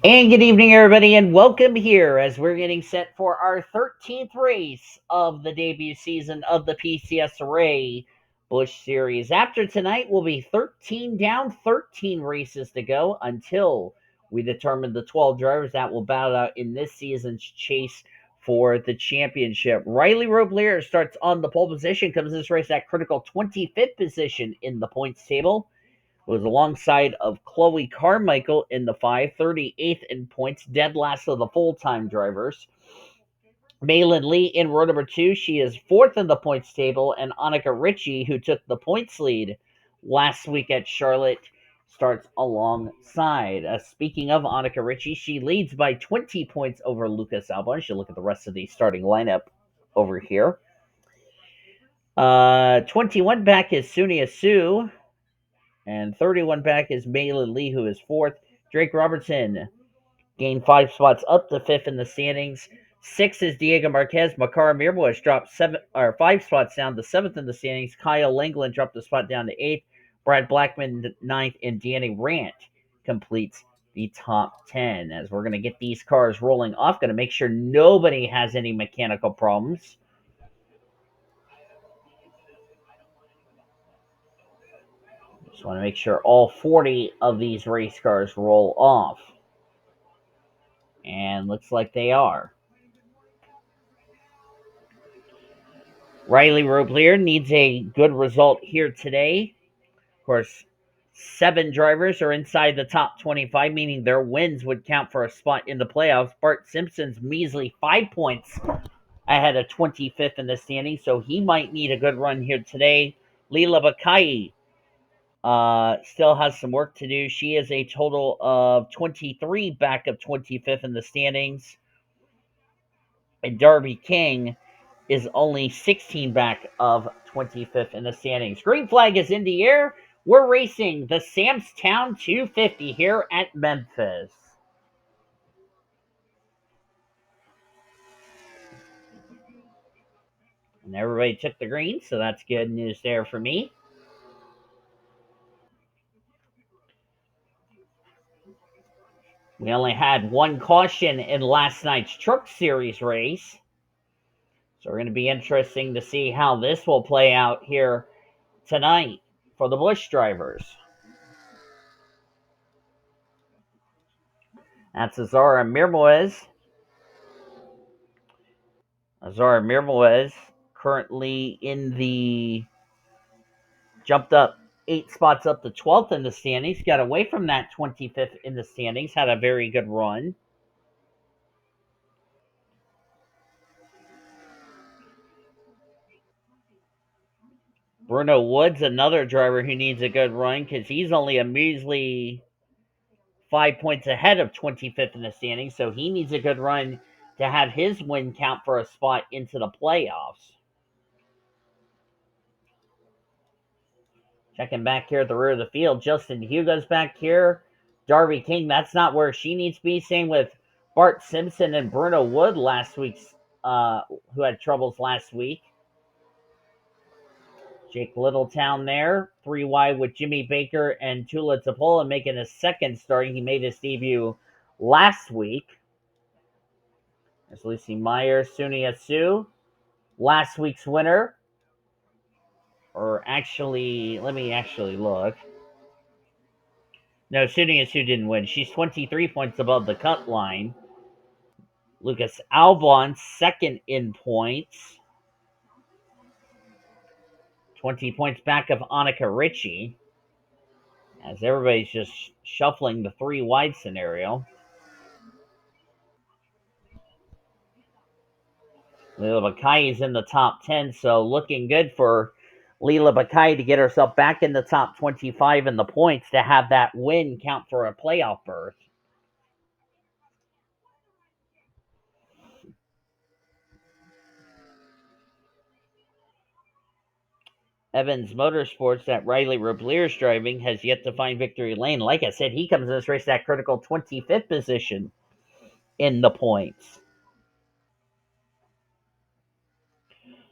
And good evening, everybody, and welcome here as we're getting set for our 13th race of the debut season of the PCSRA Busch Series. After tonight, will be 13 down, 13 races to go until we determine the 12 drivers that will battle out in this season's chase for the championship. Riley Roblyer starts on the pole position, comes this race at critical 25th position in the points table. Was alongside of Chloe Carmichael in the 538th in points, dead last of the full-time drivers. Maylin Lee in row number 2. She is fourth in the points table, and Annika Ricci, who took the points lead last week at Charlotte, starts alongside. Speaking of Annika Ricci, she leads by 20 points over Lucas Albon. You look at the rest of the starting lineup over here. 21 back is S Hsu. And 31 back is Maylin Lee, who is fourth. Drake Robertson gained 5 spots up to fifth in the standings. 6 is Diego Marquez. M Amirmoez dropped 5 spots down to seventh in the standings. K Langeland dropped a spot down to eighth. Brad Blackmon ninth, and Danny Rant completes the top 10. As we're going to get these cars rolling off, going to make sure nobody has any mechanical problems. Just want to make sure all 40 of these race cars roll off. And looks like they are. Riley Roblyer needs a good result here today. Of course, 7 drivers are inside the top 25, meaning their wins would count for a spot in the playoffs. Bart Simpson's measly 5 points ahead of 25th in the standings, so he might need a good run here today. Leela Bakai still has some work to do. She is a total of 23 back of 25th in the standings. And Darby King is only 16 back of 25th in the standings. Green flag is in the air. We're racing the Samstown 250 here at Memphis. And everybody took the green, so that's good news there for me. We only had one caution in last night's Truck Series race. So we're going to be interesting to see how this will play out here tonight for the Busch drivers. That's Azar Amirmoez. Azar Amirmoez currently in the jumped up 8 spots up to 12th in the standings. Got away from that 25th in the standings. Had a very good run. Bruno Woods, another driver who needs a good run because he's only a measly 5 points ahead of 25th in the standings. So he needs a good run to have his win count for a spot into the playoffs. Checking back here at the rear of the field. Justin Hugo's back here. Darby King, that's not where she needs to be. Same with Bart Simpson and Bruno Wood last week's, who had troubles last week. Jake Littletown there. 3 wide with Jimmy Baker and Tula Topola making his second start. He made his debut last week. There's Lucy Meyer, Sunia Sue. Last week's winner. Or actually, let me actually look. No, Sunia Sue didn't win. She's 23 points above the cut line. Lucas Albon, second in points. 20 points back of Annika Ricci. As everybody's just shuffling the 3 wide scenario. Leela Bakai is in the top 10, so looking good for Leela Bakai to get herself back in the top 25 in the points to have that win count for a playoff berth. Evans Motorsports that Riley Roblyer is driving has yet to find victory lane. Like I said, he comes in this race at critical 25th position in the points.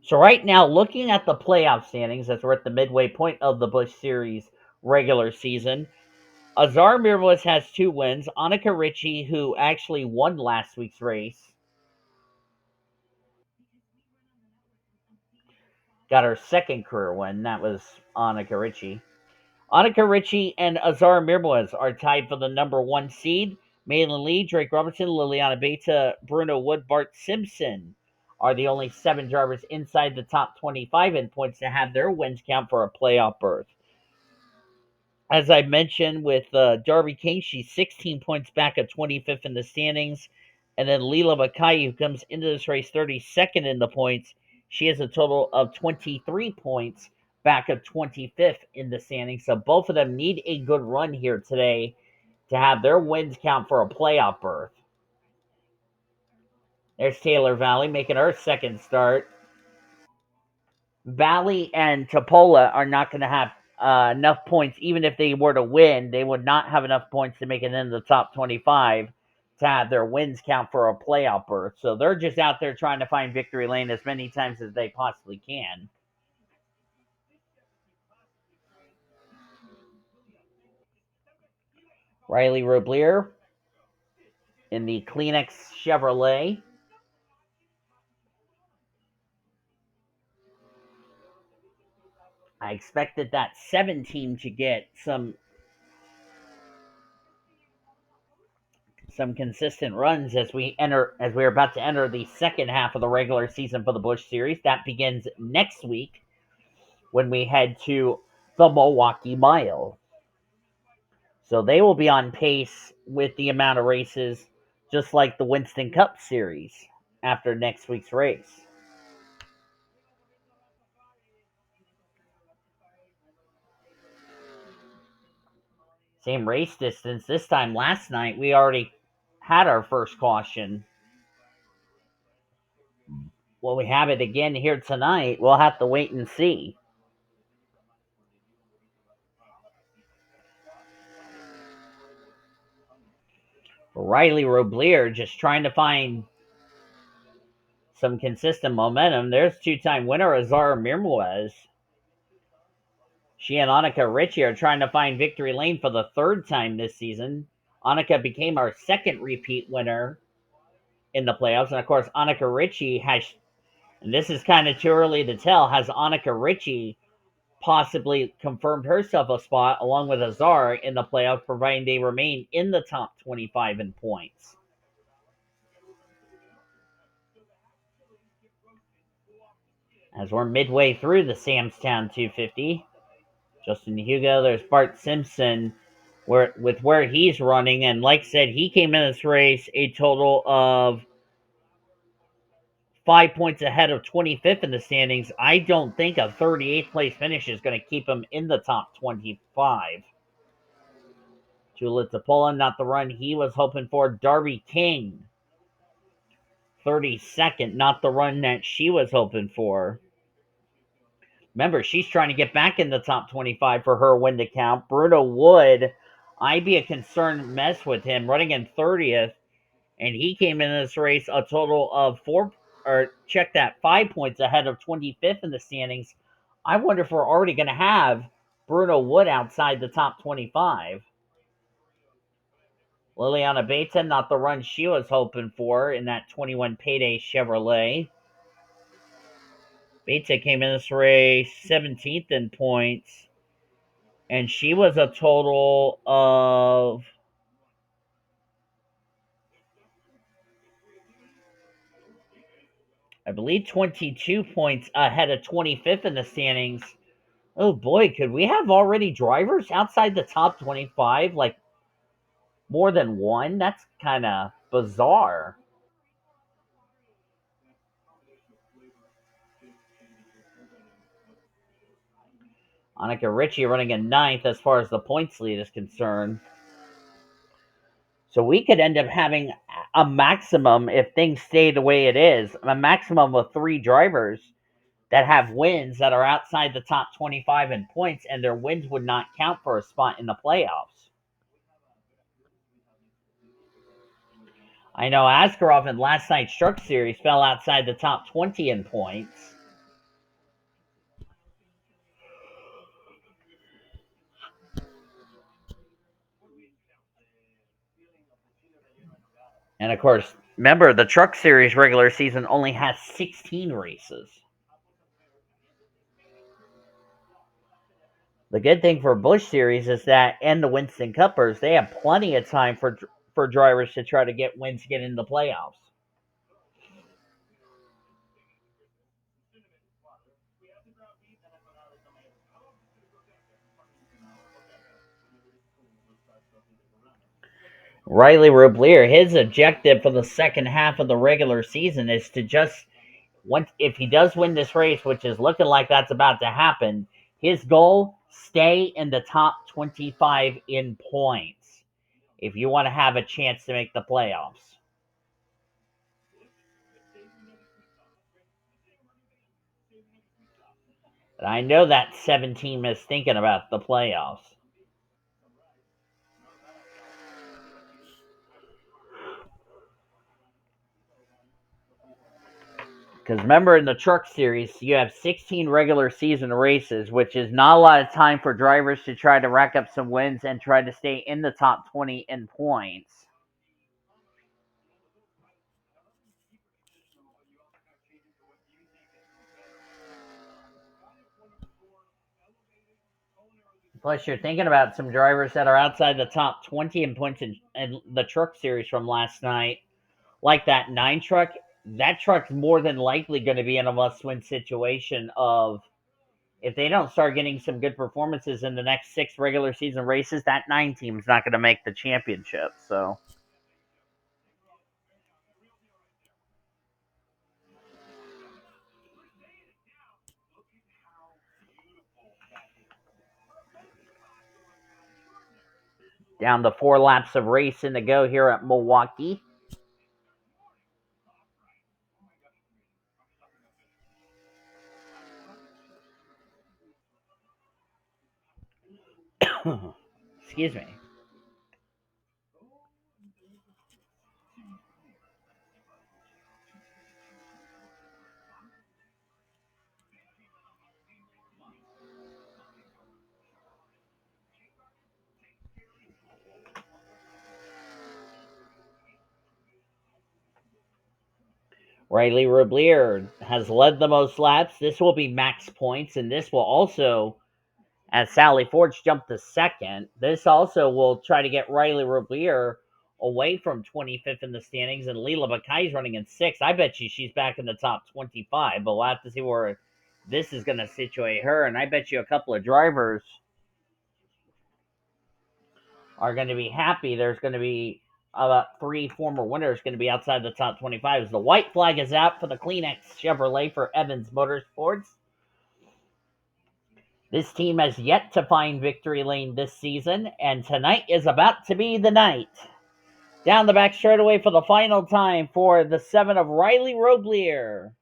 So right now, looking at the playoff standings, as we're at the midway point of the Busch Series regular season, Azar Amirmoez has 2 wins. Annika Ricci, who actually won last week's race, got her second career win. That was Annika Ricci. Annika Ricci and Azar Amirmoez are tied for the number 1 seed. Malin Lee, Drake Robertson, Liliana Beta, Bruno Wood, Bart Simpson are the only 7 drivers inside the top 25 in points to have their wins count for a playoff berth. As I mentioned with Darby King, she's 16 points back at 25th in the standings. And then Leela Mackay, who comes into this race 32nd in the points, she has a total of 23 points back at 25th in the standings. So both of them need a good run here today to have their wins count for a playoff berth. There's Taylor Valley making her second start. Valley and Topola are not going to have enough points. Even if they were to win, they would not have enough points to make it into the top 25 to have their wins count for a playoff berth. So they're just out there trying to find victory lane as many times as they possibly can. Riley Roblyer in the Kleenex Chevrolet. I expected that 7 team to get some consistent runs as we're about to enter the second half of the regular season for the Busch Series. That begins next week when we head to the Milwaukee Mile. So they will be on pace with the amount of races, just like the Winston Cup Series after next week's race. Same race distance. This time last night, we already had our first caution. Will we have it again here tonight? We'll have to wait and see. Riley Roblyer just trying to find some consistent momentum. There's 2-time winner Azar Amirmoez. She and Annika Ricci are trying to find victory lane for the 3rd time this season. Annika became our second repeat winner in the playoffs. And of course, Annika Ricci has, and this is kind of too early to tell, has Annika Ricci possibly confirmed herself a spot along with Azar in the playoffs, providing they remain in the top 25 in points. As we're midway through the Samstown 250, Justin Hugo, there's Bart Simpson, where he's running, and like I said, he came in this race a total of 5 points ahead of 25th in the standings. I don't think a 38th place finish is going to keep him in the top 25. Tula Topola, not the run he was hoping for. Darby King, 32nd, not the run that she was hoping for. Remember, she's trying to get back in the top 25 for her win to count. Bruno Wood, I'd be a concerned mess with him, running in 30th, and he came in this race a total of 5 points ahead of 25th in the standings. I wonder if we're already going to have Bruno Wood outside the top 25. Liliana Beta, not the run she was hoping for in that 21 payday Chevrolet. Beta came in this race 17th in points, and she was a total of, I believe, 22 points ahead of 25th in the standings. Oh boy, could we have already drivers outside the top 25? Like more than one? That's kind of bizarre. Annika Ricci running in ninth as far as the points lead is concerned. So we could end up having a maximum, if things stay the way it is, a maximum of 3 drivers that have wins that are outside the top 25 in points, and their wins would not count for a spot in the playoffs. I know Askarov in last night's Truck Series fell outside the top 20 in points. And of course, remember the Truck Series regular season only has 16 races. The good thing for Busch Series is that, and the Winston Cuppers, they have plenty of time for drivers to try to get wins to get in the playoffs. Riley Roblyer, his objective for the second half of the regular season is to just once if he does win this race, which is looking like that's about to happen, his goal stay in the top 25 in points if you want to have a chance to make the playoffs. And I know that 17 is thinking about the playoffs. Because remember, in the Truck Series, you have 16 regular season races, which is not a lot of time for drivers to try to rack up some wins and try to stay in the top 20 in points. Plus, you're thinking about some drivers that are outside the top 20 in points in the Truck Series from last night, like that 9 truck. That truck's more than likely going to be in a must win situation of if they don't start getting some good performances in the next 6 regular season races, that 9 team's not going to make the championship. So, down to 4 laps of racing to go here at Milwaukee. Excuse me. Riley Roblyer has led the most laps. This will be max points, and this will also, as Sally Forge jumped to second, this also will try to get Riley Roblyer away from 25th in the standings, and Leela Bakai's running in 6th. I bet you she's back in the top 25, but we'll have to see where this is going to situate her, and I bet you a couple of drivers are going to be happy. There's going to be about 3 former winners going to be outside the top 25. As the white flag is out for the Kleenex Chevrolet for Evans Motorsports. This team has yet to find victory lane this season, and tonight is about to be the night. Down the back straightaway for the final time for the 7 of Riley Roblyer.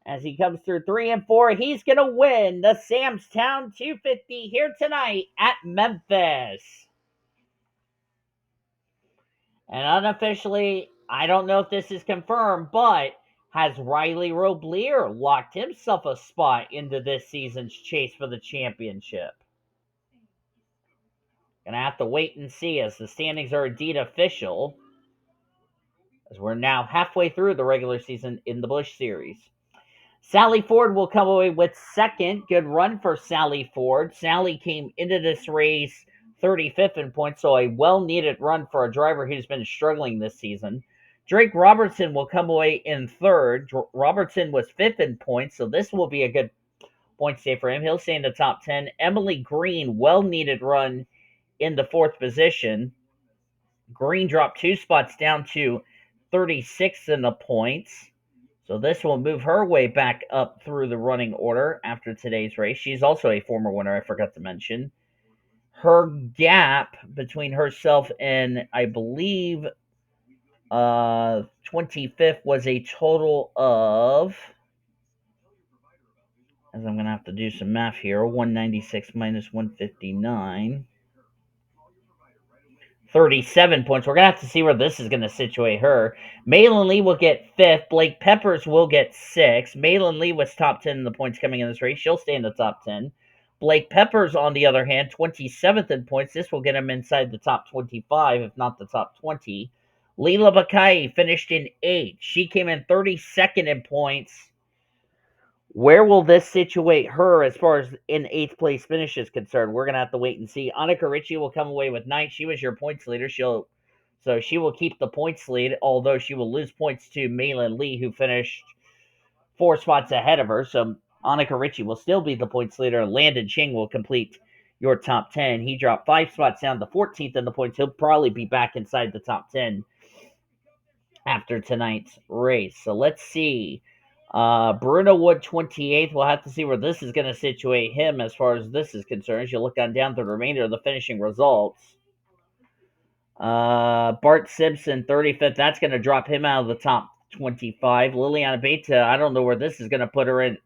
As he comes through 3 and 4, he's going to win the Samstown 250 here tonight at Memphis. And unofficially, I don't know if this is confirmed, but has Riley Roblyer locked himself a spot into this season's chase for the championship? Gonna have to wait and see as the standings are indeed official, as we're now halfway through the regular season in the Busch Series. Sally Ford will come away with second. Good run for Sally Ford. Sally came into this race 35th in points, so a well-needed run for a driver who's been struggling this season. Drake Robertson will come away in third. Robertson was fifth in points, so this will be a good point stay for him. He'll stay in the top 10. Emily Green, well-needed run in the fourth position. Green dropped 2 spots down to 36th in the points. So this will move her way back up through the running order after today's race. She's also a former winner, I forgot to mention. Her gap between herself and, I believe, 25th was a total of, as I'm going to have to do some math here, 196 minus 159. 37 points. We're going to have to see where this is going to situate her. Malin Lee will get 5th. Blake Peppers will get 6th. Malin Lee was top 10 in the points coming in this race. She'll stay in the top 10. Blake Peppers, on the other hand, 27th in points. This will get him inside the top 25, if not the top 20. Leela Bakai finished in 8th. She came in 32nd in points. Where will this situate her as far as in 8th place finish is concerned? We're going to have to wait and see. Annika Ricci will come away with 9th. She was your points leader. So she will keep the points lead, although she will lose points to Maylin Lee, who finished 4 spots ahead of her. So Annika Ricci will still be the points leader, and Landon Ching will complete your top 10. He dropped 5 spots down to 14th in the points. He'll probably be back inside the top 10 after tonight's race. So let's see. Bruno Wood, 28th. We'll have to see where this is going to situate him as far as this is concerned. As you look on down to the remainder of the finishing results. Bart Simpson, 35th. That's going to drop him out of the top 25. Liliana Beta, I don't know where this is going to put her in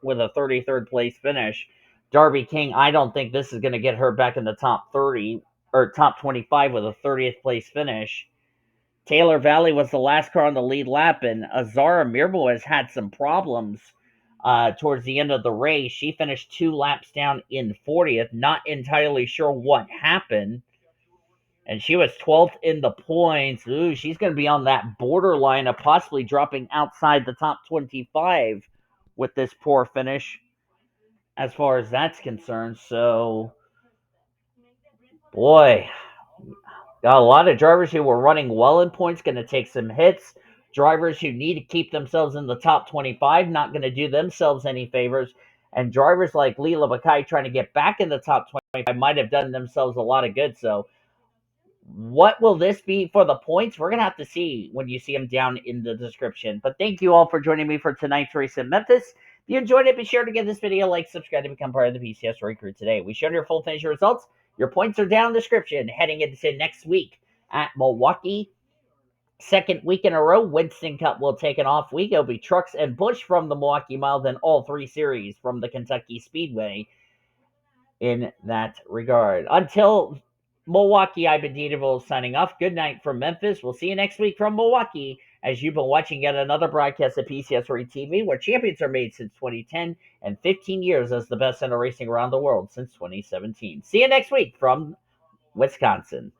with a 33rd place finish. Darby King, I don't think this is going to get her back in the top 30 or top 25 with a 30th place finish. Taylor Valley was the last car on the lead lap, and Azar Amirmoez had some problems towards the end of the race. She finished 2 laps down in 40th. Not entirely sure what happened. And she was 12th in the points. Ooh, she's going to be on that borderline of possibly dropping outside the top 25 with this poor finish as far as that's concerned. So, boy, got a lot of drivers who were running well in points going to take some hits. Drivers who need to keep themselves in the top 25 not going to do themselves any favors. And drivers like Leela Bakai trying to get back in the top 25 might have done themselves a lot of good. So, what will this be for the points? We're going to have to see when you see them down in the description. But thank you all for joining me for tonight's race in Memphis. If you enjoyed it, be sure to give this video a like, subscribe to become part of the PCSRA crew today. We showed your full finish results. Your points are down in the description. Heading into next week at Milwaukee. Second week in a row, Winston Cup will take an off week. It'll be Trucks and Busch from the Milwaukee Mile, then all 3 series from the Kentucky Speedway in that regard. Until Milwaukee, I've been D signing off. Good night from Memphis. We'll see you next week from Milwaukee as you've been watching yet another broadcast of PCSRA TV, where champions are made since 2010 and 15 years as the best center racing around the world since 2017. See you next week from Wisconsin.